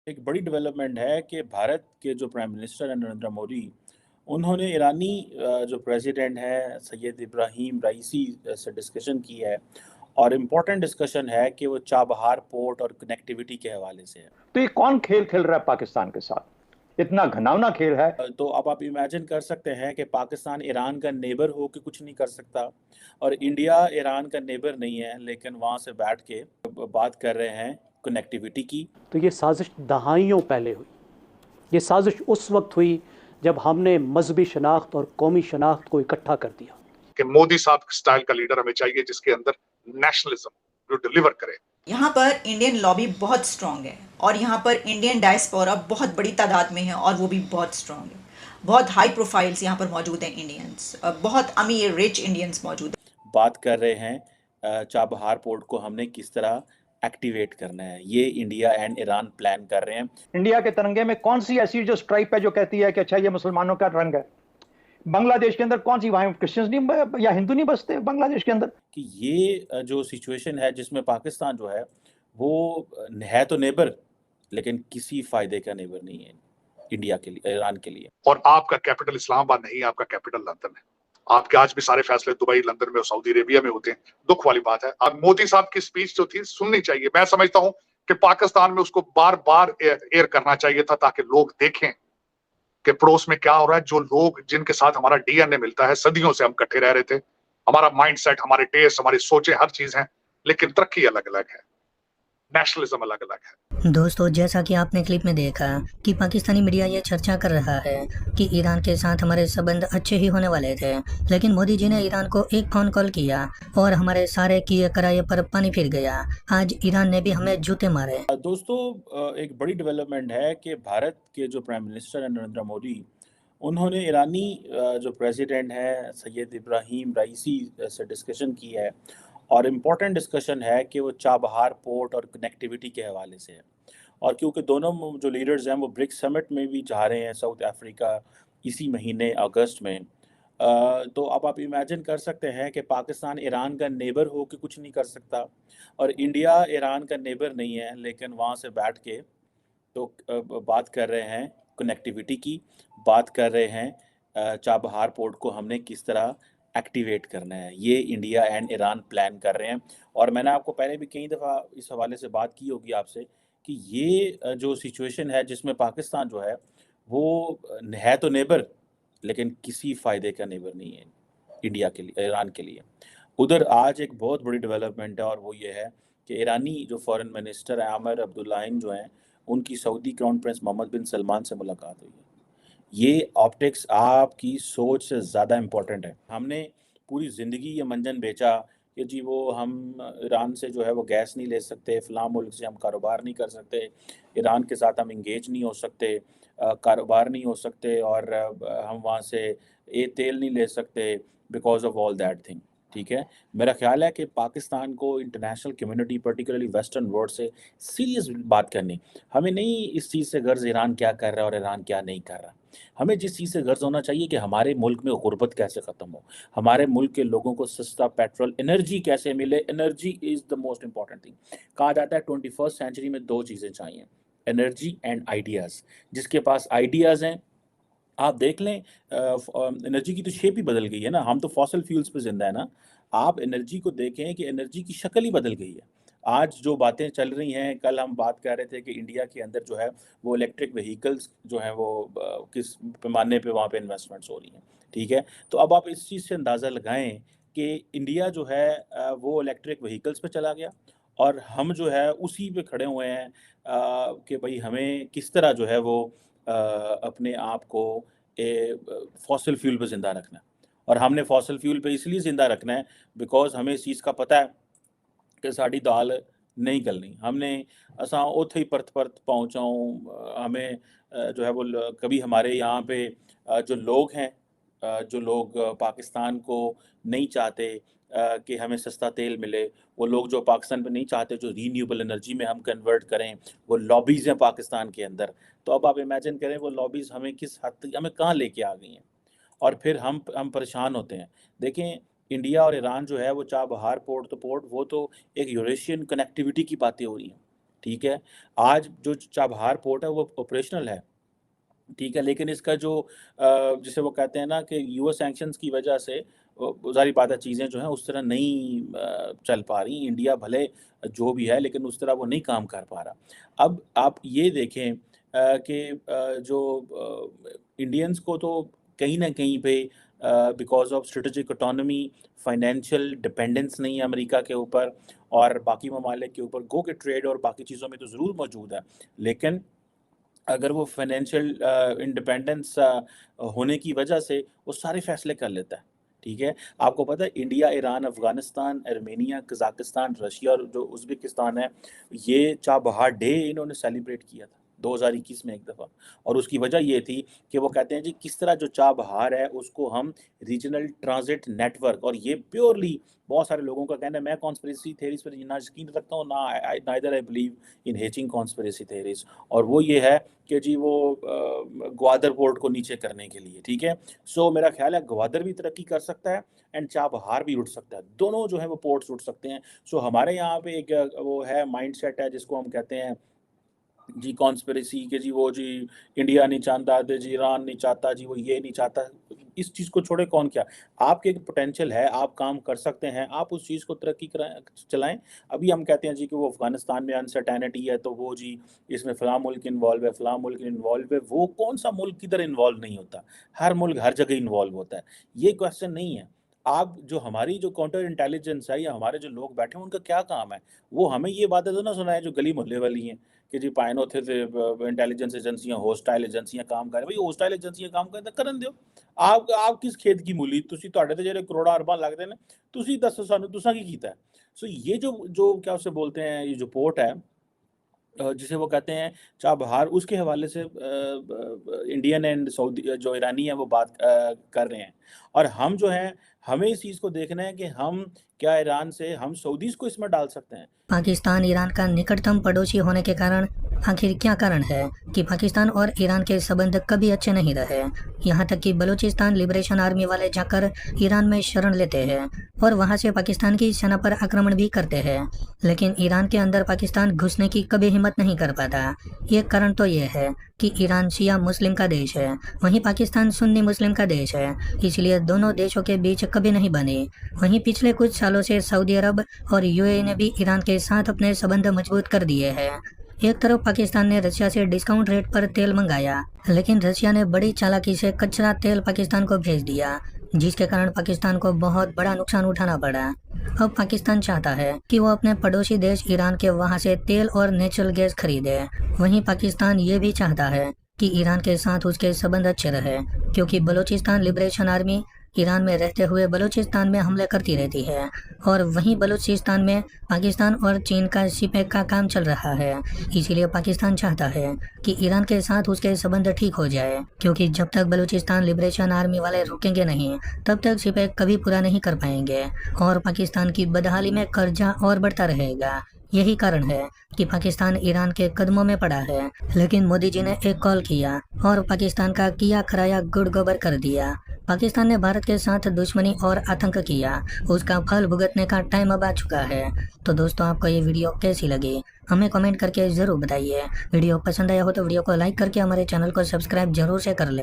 एक बड़ी डेवलपमेंट है कि भारत के जो प्राइम मिनिस्टर हैं नरेंद्र मोदी, उन्होंने ईरानी जो प्रेसिडेंट हैं सैयद इब्राहीम राइसी से डिस्कशन की है और इम्पोर्टेंट डिस्कशन है कि वो चाबहार पोर्ट और कनेक्टिविटी के हवाले से है। तो ये कौन खेल खेल रहा है पाकिस्तान के साथ? इतना घिनौना खेल है। तो अब आप इमेजिन कर सकते हैं कि पाकिस्तान ईरान का नेबर हो के कुछ नहीं कर सकता और इंडिया ईरान का नेबर नहीं है, लेकिन वहाँ से बैठ के बात कर रहे हैं कनेक्टिविटी की। तो ये साजिश दहाइयों पहले हुई। ये साजिश उस वक्त हुई जब हमने मजहबी शनाख्त और कौमी शनाख्त को इकट्ठा कर दिया कि मोदी साहब स्टाइल का लीडर हमें चाहिए जिसके अंदर नेशनलिज्म जो डिलीवर करे। यहाँ पर इंडियन लॉबी बहुत स्ट्रांग है और यहाँ पर इंडियन डायस्पोरा बहुत बड़ी तादाद में है और वो भी बहुत स्ट्रांग है। बहुत हाई प्रोफाइल्स यहाँ पर मौजूद हैं इंडियंस, बहुत अमीर रिच इंडियंस मौजूद हैं। बात कर रहे हैं चाबहार पोर्ट को हमने किस तरह एक्टिवेट करना है, ये इंडिया एंड ईरान प्लान कर रहे हैं। इंडिया के तिरंगे में कौन सी ऐसी जो स्ट्राइप है जो कहती है कि अच्छा ये मुसलमानों का रंग है? बांग्लादेश के अंदर कौन सी, वहां क्रिश्चियंस नहीं या हिंदू नहीं बसते बांग्लादेश के अंदर? कि ये जो सिचुएशन है जिसमें पाकिस्तान जो है वो है तो नेबर, लेकिन किसी फायदे का नेबर नहीं है इंडिया के लिए, ईरान के लिए। और आपका कैपिटल इस्लामाबाद नहीं, आपका कैपिटल लंदन है। आपके आज भी सारे फैसले दुबई, लंदन में और सऊदी अरेबिया में होते हैं। दुख वाली बात है। अब मोदी साहब की स्पीच जो थी सुननी चाहिए। मैं समझता हूं कि पाकिस्तान में उसको बार बार एयर करना चाहिए था ताकि लोग देखें कि पड़ोस में क्या हो रहा है। जो लोग जिनके साथ हमारा डीएनए मिलता है, सदियों से हम इकट्ठे रह रहे थे, हमारा माइंडसेट, हमारे टेस्ट, हमारी सोचें, हर चीज है, लेकिन तरक्की अलग अलग है, नेशनलिज्म अलग अलग है। दोस्तों, जैसा कि आपने क्लिप में देखा कि पाकिस्तानी मीडिया ये चर्चा कर रहा है कि ईरान के साथ हमारे संबंध अच्छे ही होने वाले थे, लेकिन मोदी जी ने ईरान को एक फोन कॉल किया और हमारे सारे किए कराए पर पानी फिर गया। आज ईरान ने भी हमें जूते मारे। दोस्तों, एक बड़ी डेवलपमेंट है कि भारत के जो प्राइम मिनिस्टर हैं नरेंद्र मोदी, उन्होंने ईरानी जो प्रेसिडेंट हैं सैयद इब्राहीम राइसी से डिस्कशन की है और इम्पोर्टेंट डिस्कशन है कि वो चाबहार पोर्ट और कनेक्टिविटी के हवाले से है। और क्योंकि दोनों जो लीडर्स हैं वो ब्रिक्स समिट में भी जा रहे हैं साउथ अफ्रीका इसी महीने अगस्त में। तो अब आप इमेजिन कर सकते हैं कि पाकिस्तान ईरान का नेबर हो के कुछ नहीं कर सकता और इंडिया ईरान का नेबर नहीं है, लेकिन वहाँ से बैठ के तो बात कर रहे हैं कनेक्टिविटी की, बात कर रहे हैं चाबहार पोर्ट को हमने किस तरह एक्टिवेट करना है, ये इंडिया एंड ईरान प्लान कर रहे हैं। और मैंने आपको पहले भी कई दफ़ा इस हवाले से बात की होगी आपसे कि ये जो सिचुएशन है जिसमें पाकिस्तान जो है वो है तो नेबर, लेकिन किसी फ़ायदे का नेबर नहीं है इंडिया के लिए, ईरान के लिए। उधर आज एक बहुत बड़ी डेवलपमेंट है और वो ये है कि ईरानी जो फॉरेन मिनिस्टर हैं आमिर अब्दुल्लाहिन जो हैं, उनकी सऊदी क्राउन प्रिंस मोहम्मद बिन सलमान से मुलाकात हुई है। ये ऑप्टिक्स आपकी सोच से ज़्यादा इम्पोर्टेंट है। हमने पूरी ज़िंदगी ये मंजन बेचा कि जी वो हम ईरान से जो है वो गैस नहीं ले सकते, फ़लाँ मुल्क से हम कारोबार नहीं कर सकते, ईरान के साथ हम इंगेज नहीं हो सकते, कारोबार नहीं हो सकते और हम वहाँ से ये तेल नहीं ले सकते because of all that thing. ठीक है? मेरा ख़्याल है कि पाकिस्तान को international community particularly western world से सीरियस बात करनी। हमें नहीं इस चीज़ से गर्ज़ ईरान क्या कर रहा है और ईरान क्या नहीं कर रहा। हमें जिस चीज़ से गर्ज़ होना चाहिए कि हमारे मुल्क में गुर्बत कैसे ख़त्म हो, हमारे मुल्क के लोगों को सस्ता पेट्रोल, एनर्जी कैसे मिले। Energy is the most important thing. कहा जाता है 21st सेंचुरी में 2 चीज़ें चाहिए, एनर्जी एंड आइडियाज़। जिसके पास आइडियाज़ हैं, आप देख लें एनर्जी की तो शेप ही बदल गई है ना, हम तो फॉसिल फ्यूल्स पे ज़िंदा है ना। आप एनर्जी को देखें कि एनर्जी की शक्ल ही बदल गई है। आज जो बातें चल रही हैं, कल हम बात कर रहे थे कि इंडिया के अंदर जो है वो इलेक्ट्रिक व्हीकल्स जो हैं वो किस पैमाने पे वहाँ पे इन्वेस्टमेंट्स हो रही हैं, ठीक है? तो अब आप इस चीज़ से अंदाज़ा लगाएँ कि इंडिया जो है वो इलेक्ट्रिक व्हीकल्स पे चला गया और हम जो है उसी पे खड़े हुए हैं कि भई हमें किस तरह जो है वो अपने आप को फॉसिल फ्यूल पे ज़िंदा रखना है। और हमने फॉसिल फ्यूल पे इसलिए ज़िंदा रखना है बिकॉज़ हमें इस चीज़ का पता है कि साड़ी दाल नहीं गलनी। हमने असां उत्थे ही परत-परत पहुँचाऊँ हमें जो है वो कभी हमारे यहाँ पे जो लोग हैं जो लोग पाकिस्तान को नहीं चाहते कि हमें सस्ता तेल मिले, वो लोग जो पाकिस्तान में नहीं चाहते जो रीन्यूएबल एनर्जी में हम कन्वर्ट करें, वो लॉबीज़ हैं पाकिस्तान के अंदर। तो अब आप इमेजिन करें वो लॉबीज़ हमें किस हद तक हमें कहाँ लेके आ गई हैं और फिर हम परेशान होते हैं। देखें, इंडिया और ईरान जो है वो चाबहार पोर्ट तो एक यूरेशियन कनेक्टिविटी की बातें हो रही हैं। ठीक है? आज जो चाबहार पोर्ट है वो ऑपरेशनल है, ठीक है? लेकिन इसका जो जिसे वो कहते हैं ना कि यूएस सैंक्शंस की वजह से ज़ाहिर बात है चीज़ें जो हैं उस तरह नहीं चल पा रही। इंडिया भले जो भी है लेकिन उस तरह वो नहीं काम कर पा रहा। अब आप ये देखें कि जो इंडियंस को तो कहीं न कहीं पे because of strategic autonomy, financial dependence नहीं है अमेरिका के ऊपर और बाकी ममालिक के ऊपर, गो के ट्रेड और बाकी चीज़ों में तो ज़रूर मौजूद है। लेकिन अगर वो फाइनेंशियल इंडिपेंडेंस होने की वजह से वो सारे फैसले कर लेता है, ठीक है? आपको पता है India, Iran, Afghanistan, Armenia, Kazakhstan, Russia और जो उज़्बेकिस्तान है, ये चाबहार डे इन्होंने सेलिब्रेट किया था 2021 में एक दफ़ा और उसकी वजह ये थी कि वो कहते हैं जी किस तरह जो चाबहार है उसको हम रीजनल ट्रांज़िट नेटवर्क और ये प्योरली बहुत सारे लोगों का कहना है मैं कॉन्स्पिरेसी थ्योरीज़ पर ना यकीन रखता हूँ, ना neither I believe in hatching conspiracy theories और वो ये है कि जी वो ग्वादर पोर्ट को नीचे करने के लिए, ठीक है? सो मेरा ख़्याल है ग्वादर भी तरक्की कर सकता है एंड चाबहार भी उठ सकता है। दोनों जो है वो पोर्ट्स उठ सकते हैं। सो हमारे यहाँ पे एक वो है माइंडसेट है जिसको हम कहते हैं जी कॉन्स्पिरेसी के जी वो जी इंडिया नहीं चाहता जी ईरान नहीं चाहता जी वो ये नहीं चाहता इस चीज़ को छोड़े कौन क्या आपके एक पोटेंशियल है आप काम कर सकते हैं आप उस चीज़ को तरक्की कराएं चलाएं अभी हम कहते हैं जी कि वो अफगानिस्तान में अनसर्टेनिटी है तो वो जी इसमें फ़लाँ मुल्क इन्वॉल्व है फ़लाँ मुल्क इन्वॉल्व है वो कौन सा मुल्क किधर इन्वॉल्व नहीं होता हर मुल्क हर जगह इन्वॉल्व होता है ये क्वेश्चन नहीं है आप जो हमारी जो काउंटर इंटेलिजेंस है या हमारे जो लोग बैठे हैं उनका क्या काम है वो हमें ये बातें तो ना सुनाए जो गली मोहल्ले वाली हैं कि जी पायनो थे इंटेलिजेंस एजेंसियां होस्टाइल एजेंसियां काम कर भाई होस्टाइल एजेंसियां काम करते करन दिਓ आप किस खेत की मूली ਤੁਸੀਂ ਤੁਹਾਡੇ ਤੇ ਜਿਹੜੇ ਕਰੋੜਾਂ ਅਰਬਾਂ ਲੱਗਦੇ ਨੇ ਤੁਸੀਂ ਦੱਸੋ ਸਾਨੂੰ ਤੁਸੀਂ ਕੀ ਕੀਤਾ सो ये जो जो क्या उसे बोलते हैं ये जो पोर्ट है जिसे वो कहते हैं चाबहार उसके हवाले से इंडियन एंड सऊदी जो ईरानी है वो बात कर रहे हैं और हम जो हैं हमें इस चीज़ को देखना है कि हम क्या ईरान से हम सऊदीज़ को इसमें डाल सकते हैं पाकिस्तान ईरान का निकटतम पड़ोसी होने के कारण आखिर क्या कारण है कि पाकिस्तान और ईरान के संबंध कभी अच्छे नहीं रहे। यहाँ तक कि बलूचिस्तान लिबरेशन आर्मी वाले जाकर ईरान में शरण लेते हैं और वहाँ से पाकिस्तान की सेना पर आक्रमण भी करते हैं, लेकिन ईरान के अंदर पाकिस्तान घुसने की कभी हिम्मत नहीं कर पाता। एक कारण तो ये है कि ईरान शिया मुस्लिम का देश है, वहीं पाकिस्तान सुन्नी मुस्लिम का देश है, इसलिए दोनों देशों के बीच कभी नहीं बनी। वहीं पिछले कुछ सालों से सऊदी अरब और यूएई ने भी ईरान के साथ अपने संबंध मजबूत कर दिए हैं। एक तरफ पाकिस्तान ने रशिया से डिस्काउंट रेट पर तेल मंगाया, लेकिन रशिया ने बड़ी चालाकी से कच्चा तेल पाकिस्तान को भेज दिया, जिसके कारण पाकिस्तान को बहुत बड़ा नुकसान उठाना पड़ा। अब पाकिस्तान चाहता है कि वो अपने पड़ोसी देश ईरान के वहां से तेल और नेचुरल गैस खरीदे। वहीं पाकिस्तान ये भी चाहता है कि ईरान के साथ उसके संबंध अच्छे रहे, क्योंकि बलूचिस्तान लिबरेशन आर्मी ईरान में रहते हुए बलूचिस्तान में हमले करती रहती है और वहीं बलूचिस्तान में पाकिस्तान और चीन का शिपैक का काम चल रहा है। इसीलिए पाकिस्तान चाहता है कि ईरान के साथ उसके संबंध ठीक हो जाए, क्योंकि जब तक बलूचिस्तान लिबरेशन आर्मी वाले रुकेंगे नहीं तब तक शिपैक कभी पूरा नहीं कर पाएंगे और पाकिस्तान की बदहाली में कर्जा और बढ़ता रहेगा। यही कारण है कि पाकिस्तान ईरान के कदमों में पड़ा है। लेकिन मोदी जी ने एक कॉल किया और पाकिस्तान का किया खराया गुड़ गोबर कर दिया। पाकिस्तान ने भारत के साथ दुश्मनी और आतंक किया, उसका फल भुगतने का टाइम अब आ चुका है। तो दोस्तों आपको ये वीडियो कैसी लगी हमें कमेंट करके जरूर बताइए। वीडियो पसंद आया हो तो वीडियो को लाइक करके हमारे चैनल को सब्सक्राइब जरूर से कर ले।